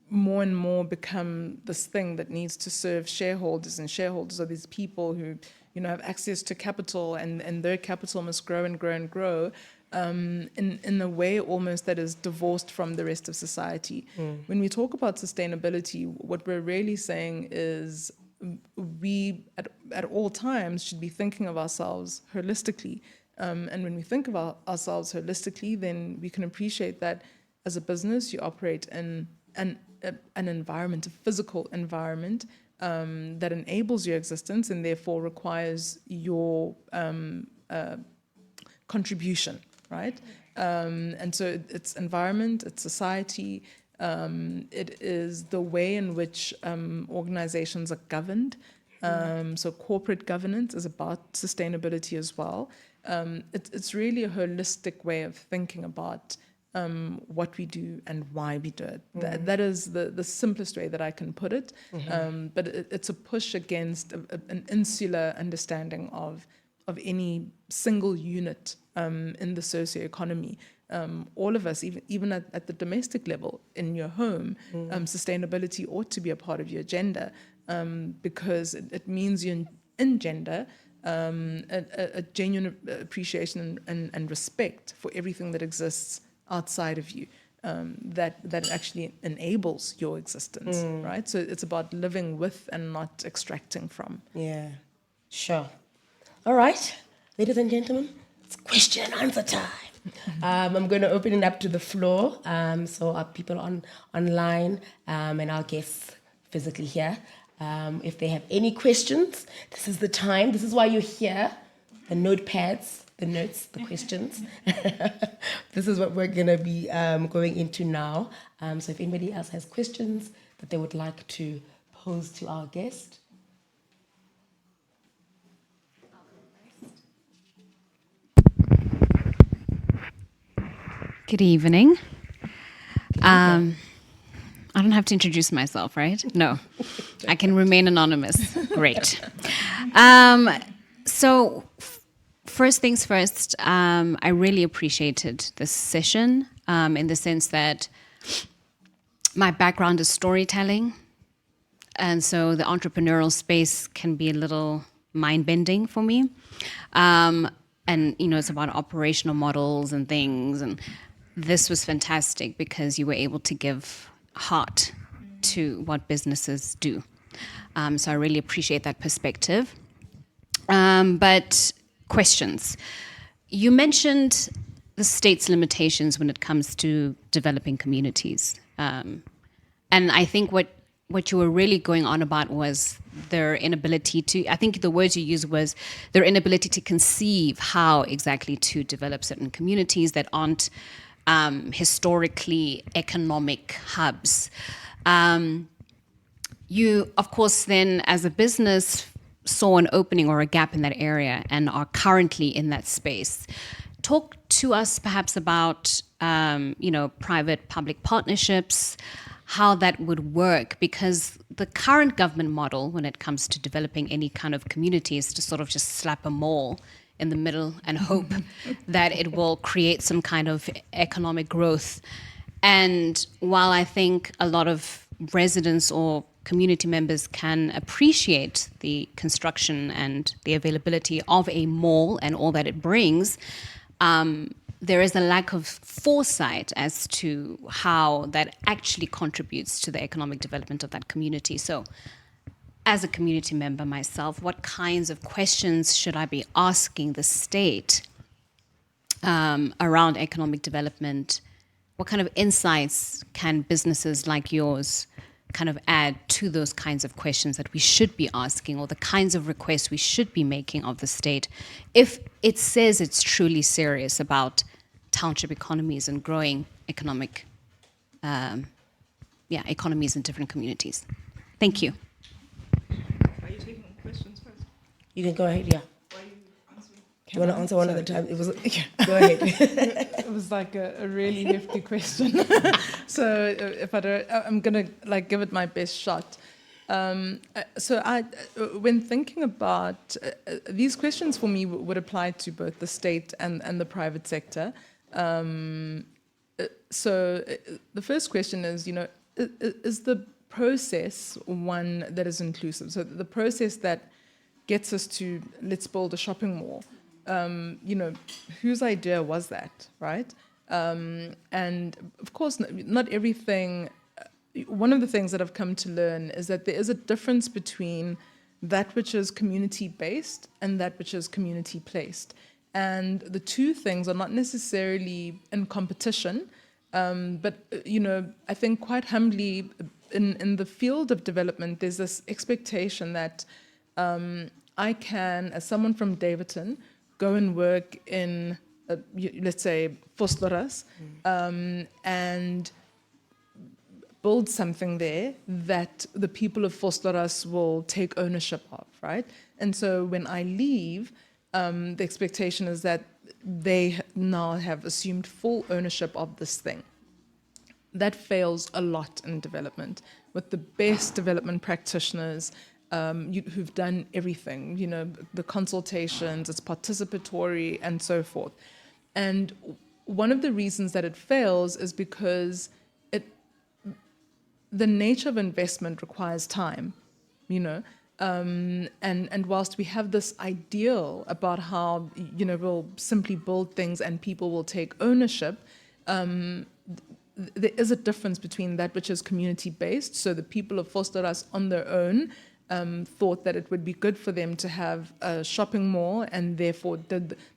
more and more become this thing that needs to serve shareholders, and shareholders are these people who, have access to capital, and their capital must grow and grow and grow in a way almost that is divorced from the rest of society. When we talk about sustainability, what we're really saying is we at all times should be thinking of ourselves holistically. And when we think about ourselves holistically, then we can appreciate that as a business, you operate in an environment, a physical environment that enables your existence and therefore requires your contribution, right? And so it's environment, it's society, it is the way in which organizations are governed. So corporate governance is about sustainability as well. It's really a holistic way of thinking about what we do and why we do it. That is the simplest way that I can put it. But it's a push against an insular understanding of any single unit in the socioeconomy. All of us, even at the domestic level, in your home, sustainability ought to be a part of your agenda, because it means you engender a genuine appreciation and respect for everything that exists outside of you, that actually enables your existence, right? So it's about living with and not extracting from. Yeah, sure. All right, ladies and gentlemen, it's question and answer time. I'm going to open it up to the floor, so our people online and our guests physically here, if they have any questions, this is the time. This is why you're here. The notepads, the notes, the questions. This is what we're going to be going into now. So if anybody else has questions that they would like to pose to our guest. Good evening. I don't have to introduce myself, right? No, I can remain anonymous. Great. So first things first, I really appreciated this session in the sense that My background is storytelling. And so the entrepreneurial space can be a little mind-bending for me. And, it's about operational models and things. And this was fantastic because you were able to give heart to what businesses do. So I really appreciate that perspective. But questions. You mentioned the state's limitations when it comes to developing communities. And I think what you were really going on about was their inability to, I think the words you used was their inability to conceive how exactly to develop certain communities that aren't historically economic hubs. You, of course, then as a business saw an opening or a gap in that area and are currently in that space. Talk to us perhaps about, private-public partnerships, how that would work, because the current government model when it comes to developing any kind of community is to sort of just slap a mall in the middle and hope that it will create some kind of economic growth. And while I think a lot of residents or community members can appreciate the construction and the availability of a mall and all that it brings, there is a lack of foresight as to how that actually contributes to the economic development of that community. So as a community member myself, what kinds of questions should I be asking the state around economic development? What kind of insights can businesses like yours kind of add to those kinds of questions that we should be asking, or the kinds of requests we should be making of the state if it says it's truly serious about township economies and growing economies in different communities? Thank you. Are you taking questions first? You can go ahead, yeah. Why are you answering? Do you want to answer one at a time? It was, go ahead. It was like a really hefty question. So if I don't, I'm gonna give it my best shot. So when thinking about these questions, for me would apply to both the state and the private sector. So the first question is, is the process one that is inclusive? So the process that gets us to let's build a shopping mall. Whose idea was that, right? And of course, not everything. One of the things that I've come to learn is that there is a difference between that which is community-based and that which is community-placed. And the two things are not necessarily in competition, but, I think quite humbly in the field of development, there's this expectation that I can, as someone from Davidton, go and work in, let's say, Vosloorus, and build something there that the people of Vosloorus will take ownership of, right? And so when I leave, the expectation is that they now have assumed full ownership of this thing. That fails a lot in development. With the best development practitioners who've done everything, the consultations, it's participatory and so forth. And one of the reasons that it fails is because the nature of investment requires time, and whilst we have this ideal about how, we'll simply build things and people will take ownership, there is a difference between that which is community-based. So the people of Vosloorus on their own thought that it would be good for them to have a shopping mall, and therefore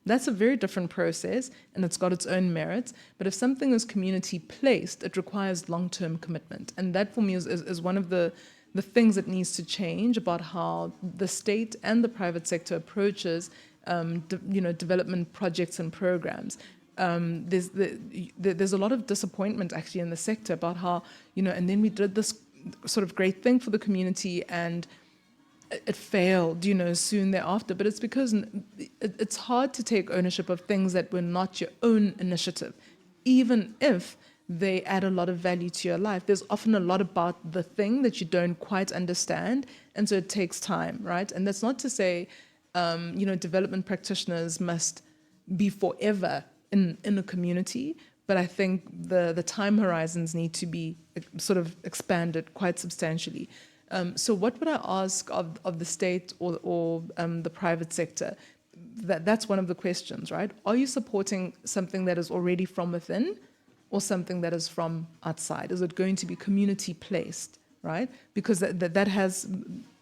that's a very different process, and it's got its own merits. But if something is community-placed, it requires long-term commitment. And that, for me, is one of the things that needs to change about how the state and the private sector approaches development projects and programs. There's a lot of disappointment actually in the sector about how, and then we did this sort of great thing for the community and it failed, soon thereafter. But it's because it's hard to take ownership of things that were not your own initiative, even if they add a lot of value to your life. There's often a lot about the thing that you don't quite understand, and so it takes time, right? And that's not to say, development practitioners must be forever in a community, but I think the time horizons need to be sort of expanded quite substantially. So what would I ask of the state or the private sector? That's one of the questions, right? Are you supporting something that is already from within or something that is from outside? Is it going to be community placed, right? Because that has,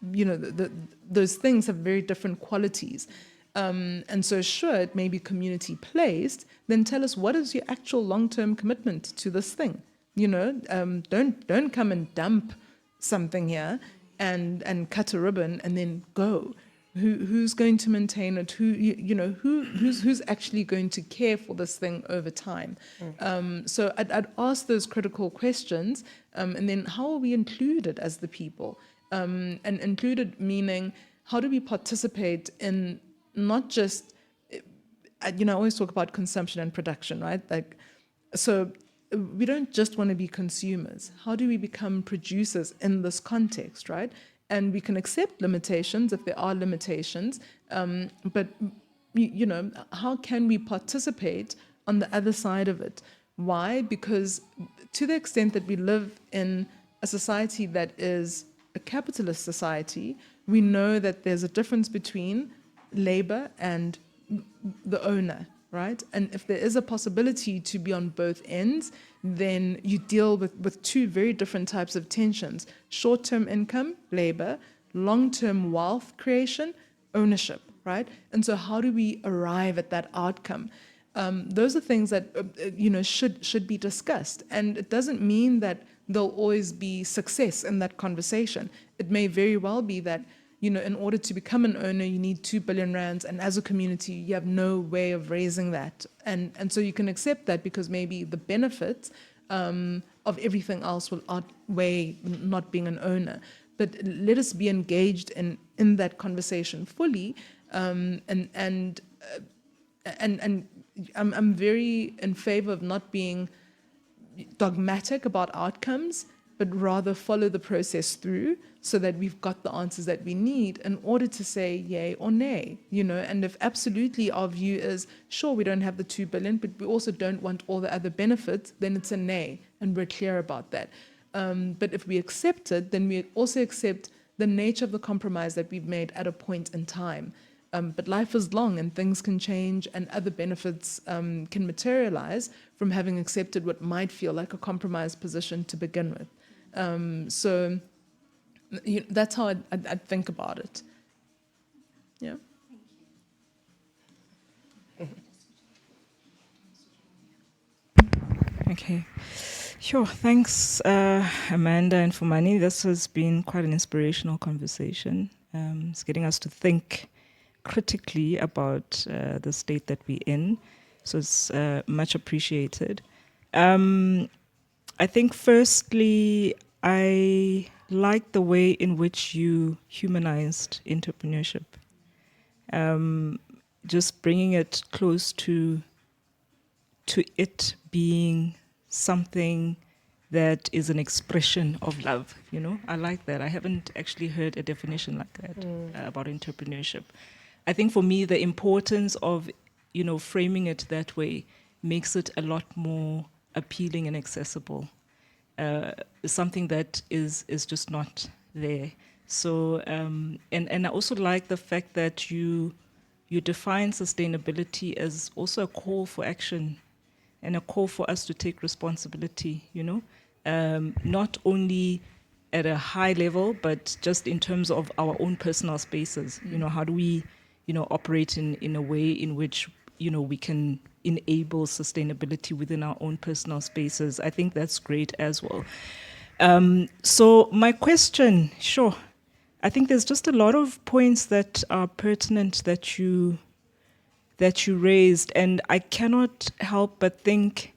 those things have very different qualities. And so sure, it may be community placed, then tell us, what is your actual long-term commitment to this thing? Don't come and dump something here and cut a ribbon and then go. Who's going to maintain it? Who's actually going to care for this thing over time? So I'd ask those critical questions, and then how are we included as the people? And included meaning, how do we participate in not just, I always talk about consumption and production, right? So we don't just want to be consumers. How do we become producers in this context, right? And we can accept limitations if there are limitations, but how can we participate on the other side of it? Why? Because to the extent that we live in a society that is a capitalist society, we know that there's a difference between labor and the owner, right? And if there is a possibility to be on both ends, then you deal with two very different types of tensions: short-term income, labor; long-term wealth creation, ownership, right? And so how do we arrive at that outcome? Those are things that should be discussed. And it doesn't mean that there'll always be success in that conversation. It may very well be that in order to become an owner, you need 2 billion rands, and as a community, you have no way of raising that. And so you can accept that because maybe the benefits of everything else will outweigh not being an owner. But let us be engaged in that conversation fully. And I'm very in favor of not being dogmatic about outcomes, but rather follow the process through so that we've got the answers that we need in order to say yay or nay, and if absolutely our view is, sure, we don't have the 2 billion, but we also don't want all the other benefits, then it's a nay, and we're clear about that. But if we accept it, then we also accept the nature of the compromise that we've made at a point in time. But life is long and things can change and other benefits can materialize from having accepted what might feel like a compromised position to begin with. So that's how I'd think about it. Yeah. Okay. Sure. Thanks, Amanda and Fumani. This has been quite an inspirational conversation. It's getting us to think critically about the state that we're in. So it's much appreciated. I think firstly, I like the way in which you humanized entrepreneurship. Just bringing it close to it being something that is an expression of love, I like that. I haven't actually heard a definition like that about entrepreneurship. I think for me, the importance of, framing it that way makes it a lot more appealing and accessible. Something that is just not there. So, and I also like the fact that you define sustainability as also a call for action and a call for us to take responsibility, not only at a high level, but just in terms of our own personal spaces. How do we, operate in a way in which, we can enable sustainability within our own personal spaces. I think that's great as well. So my question, sure, I think there's just a lot of points that are pertinent that you raised, and I cannot help but think,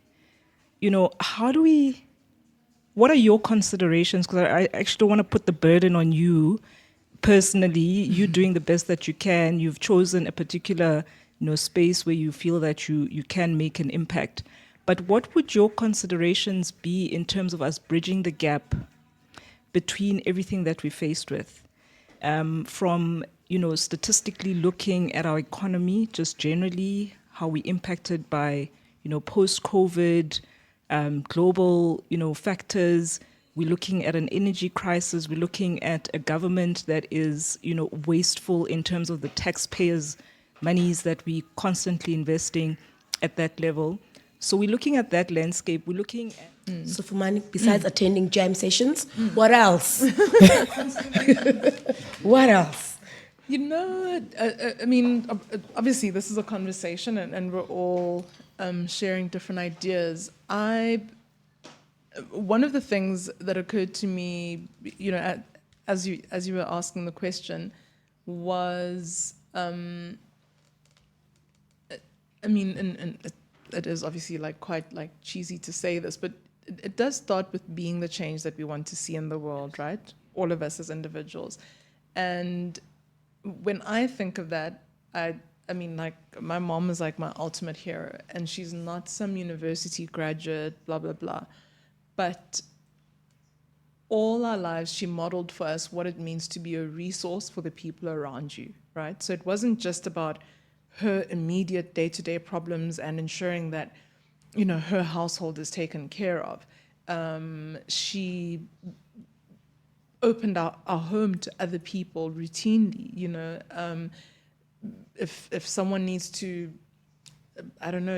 what are your considerations? Because I actually don't want to put the burden on you personally. You're doing the best that you can. You've chosen a particular space where you feel that you can make an impact. But what would your considerations be in terms of us bridging the gap between everything that we're faced with? From, statistically looking at our economy, just generally, how we're impacted by, post-COVID, global, factors. We're looking at an energy crisis. We're looking at a government that is, wasteful in terms of the taxpayers' monies that we constantly investing at that level. So we're looking at that landscape. We're looking at... So Fumani, besides attending jam sessions, what else? What else? I mean, obviously this is a conversation and we're all sharing different ideas. One of the things that occurred to me, as you were asking the question, was, and it is obviously quite cheesy to say this, but it does start with being the change that we want to see in the world, right? All of us as individuals. And when I think of that, my mom is my ultimate hero, and she's not some university graduate, blah, blah, blah. But all our lives, she modeled for us what it means to be a resource for the people around you, right? So it wasn't just about her immediate day-to-day problems and ensuring that, her household is taken care of. She opened our home to other people routinely, if someone needs to,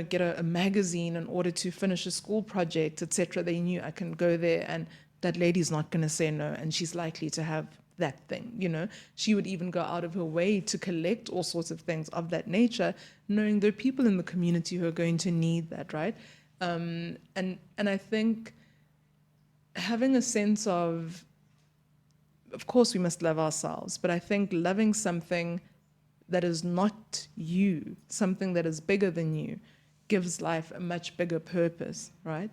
get a magazine in order to finish a school project, etc., they knew I can go there and that lady's not going to say no, and she's likely to have that thing, She would even go out of her way to collect all sorts of things of that nature, knowing there are people in the community who are going to need that, right? And I think having a sense of course we must love ourselves, but I think loving something that is not you, something that is bigger than you, gives life a much bigger purpose, right?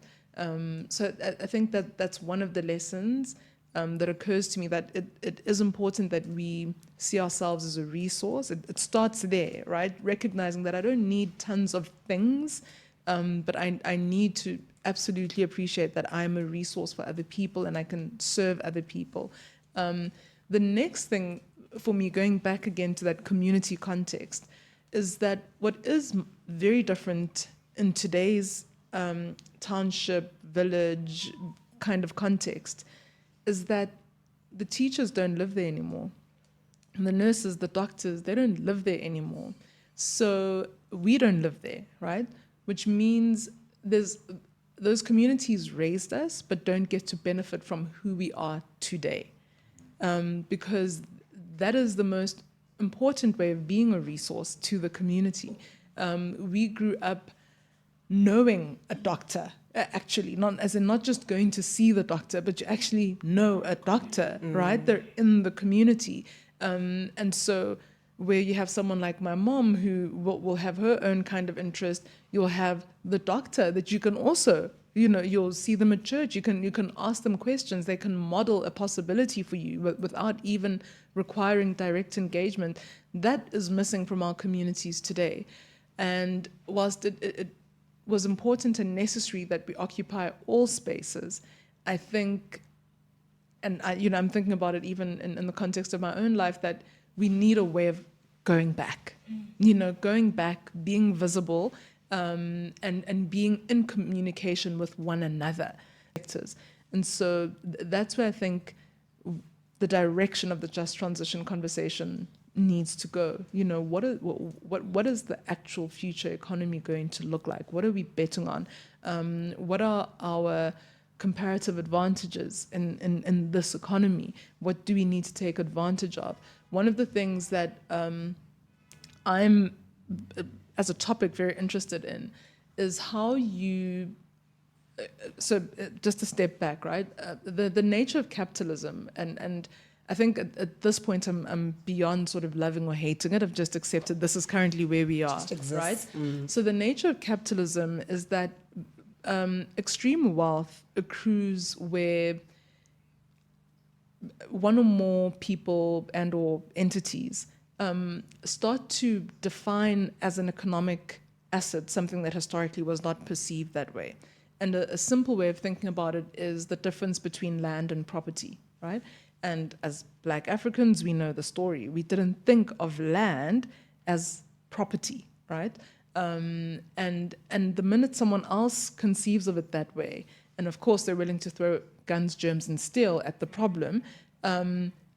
So I think that's one of the lessons that occurs to me, that it is important that we see ourselves as a resource. It starts there, right? Recognizing that I don't need tons of things, but I need to absolutely appreciate that I'm a resource for other people and I can serve other people. The next thing for me, going back again to that community context, is that what is very different in today's township, village kind of context is that the teachers don't live there anymore. And the nurses, the doctors, they don't live there anymore. So we don't live there, right? Which means those communities raised us, but don't get to benefit from who we are today. Because that is the most important way of being a resource to the community. We grew up knowing a doctor, actually, not just going to see the doctor, but you actually know a doctor, right? They're in the community. And so where you have someone like my mom who will have her own kind of interest, you'll have the doctor that you can also, you'll see them at church, you can ask them questions, they can model a possibility for you without even requiring direct engagement. That is missing from our communities today. And whilst it was important and necessary that we occupy all spaces, I think, and I'm thinking about it even in the context of my own life, that we need a way of going back, going back, being visible, and being in communication with one another. And so that's where I think the direction of the just transition conversation needs to go. What is the actual future economy going to look like? What are we betting on? What are our comparative advantages in this economy? What do we need to take advantage of? One of the things that I'm, as a topic, very interested in is how you, just a step back, right? The nature of capitalism, and I think at this point I'm beyond sort of loving or hating it. I've just accepted this is currently where we are, right? So the nature of capitalism is that extreme wealth accrues where one or more people and or entities start to define as an economic asset something that historically was not perceived that way. And a simple way of thinking about it is the difference between land and property, right? And as Black Africans, we know the story. We didn't think of land as property, right? And the minute someone else conceives of it that way, and of course they're willing to throw guns, germs, and steel at the problem,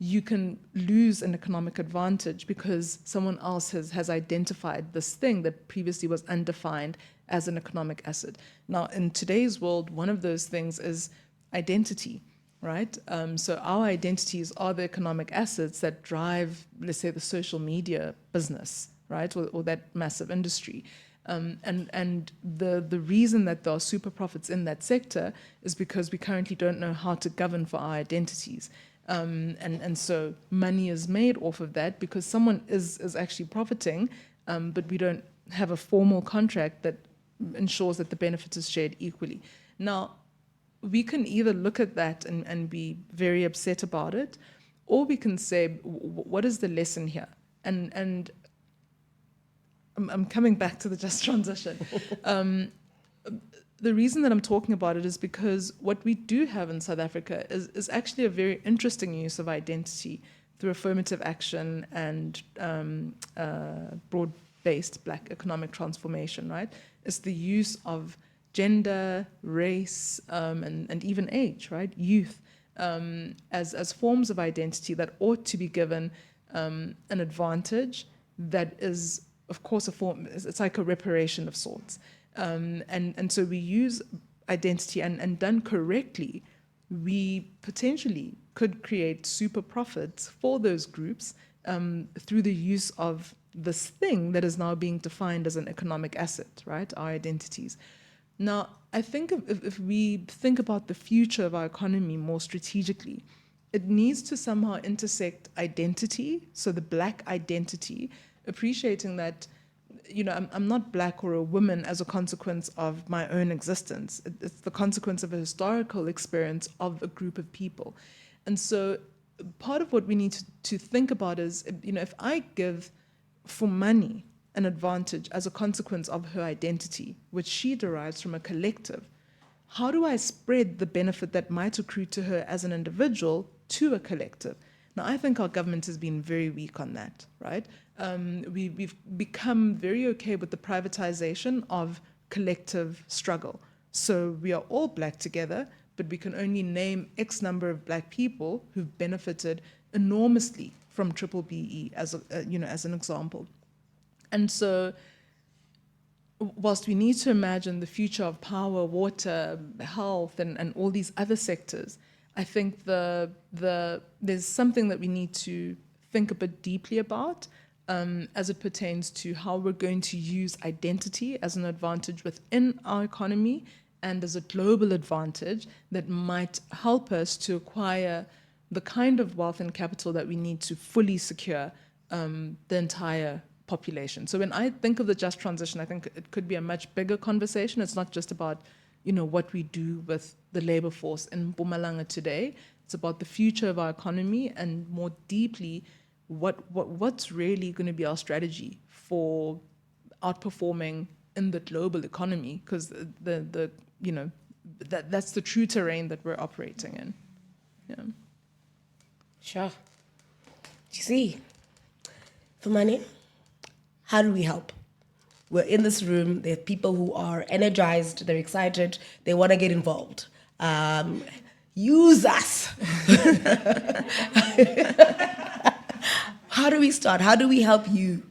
you can lose an economic advantage because someone else has identified this thing that previously was undefined as an economic asset. Now, in today's world, one of those things is identity, right? So our identities are the economic assets that drive, let's say, the social media business, right, or that massive industry. And the reason that there are super profits in that sector is because we currently don't know how to govern for our identities. And so money is made off of that because someone is actually profiting, but we don't have a formal contract that ensures that the benefit is shared equally. Now, we can either look at that and be very upset about it, or we can say, what is the lesson here? And I'm coming back to the just transition. The reason that I'm talking about it is because what we do have in South Africa is actually a very interesting use of identity through affirmative action and broad-based Black economic transformation, right? It's the use of gender, race, and even age, right? Youth, as forms of identity that ought to be given an advantage that is, of course, it's like a reparation of sorts. And so we use identity, and done correctly, we potentially could create super profits for those groups through the use of this thing that is now being defined as an economic asset, right? Our identities. Now, I think if we think about the future of our economy more strategically, it needs to somehow intersect identity, so the Black identity, appreciating that, you know, I'm not Black or a woman as a consequence of my own existence. It's the consequence of a historical experience of a group of people. And so part of what we need to think about is, you know, if I give Fumani an advantage as a consequence of her identity, which she derives from a collective, how do I spread the benefit that might accrue to her as an individual to a collective? Now, I think our government has been very weak on that, right? We've become very okay with the privatization of collective struggle. So we are all Black together, but we can only name X number of Black people who've benefited enormously from triple BE as an example. And so, whilst we need to imagine the future of power, water, health, and all these other sectors, I think there's something that we need to think a bit deeply about as it pertains to how we're going to use identity as an advantage within our economy and as a global advantage that might help us to acquire the kind of wealth and capital that we need to fully secure the entire population. So when I think of the just transition, I think it could be a much bigger conversation. It's not just about, you know, what we do with the labor force in Mpumalanga today. It's about the future of our economy and more deeply what's really going to be our strategy for outperforming in the global economy, because that's the true terrain that we're operating in. Yeah. Sure. You see, Fumani, how do we help? We're in this room. There are people who are energized. They're excited. They want to get involved. Use us. How do we start? How do we help you?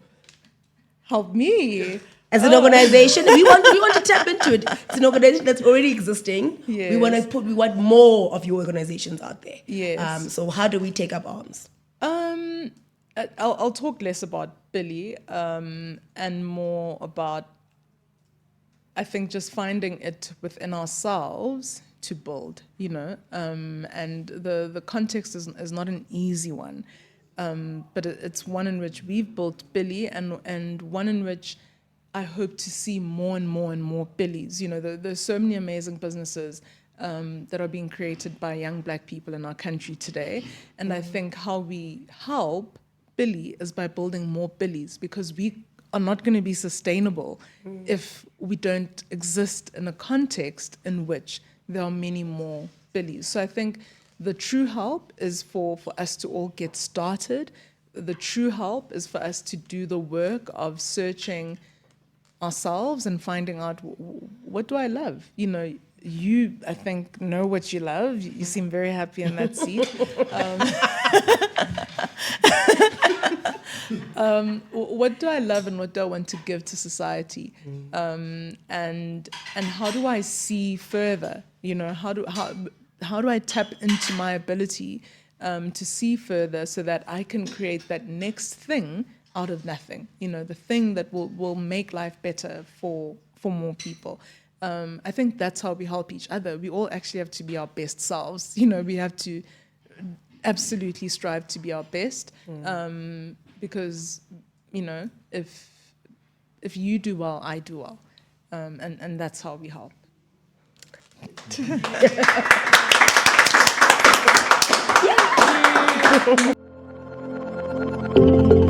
Help me. As an organization, we want to tap into it. It's an organization that's already existing. Yes. We want more of your organizations out there. Yes. So how do we take up arms? I'll talk less about Billy and more about, I think, just finding it within ourselves to build, you know, and the context is not an easy one, but it's one in which we've built Billy and one in which I hope to see more and more and more Billies. You know, there's so many amazing businesses that are being created by young Black people in our country today, and I think how we help Billy is by building more Billies, because we are not going to be sustainable if we don't exist in a context in which there are many more Billies. So I think the true help is for us to all get started. The true help is for us to do the work of searching ourselves and finding out what do I love. You know, you, I think, know what you love. You seem very happy in that seat. What do I love and what do I want to give to society? And how do I see further? You know, how do I tap into my ability to see further so that I can create that next thing out of nothing? You know, the thing that will make life better for more people. I think that's how we help each other. We all actually have to be our best selves. You know, we have to absolutely strive to be our best. Because, you know, if you do well, I do well. And that's how we help. Yeah.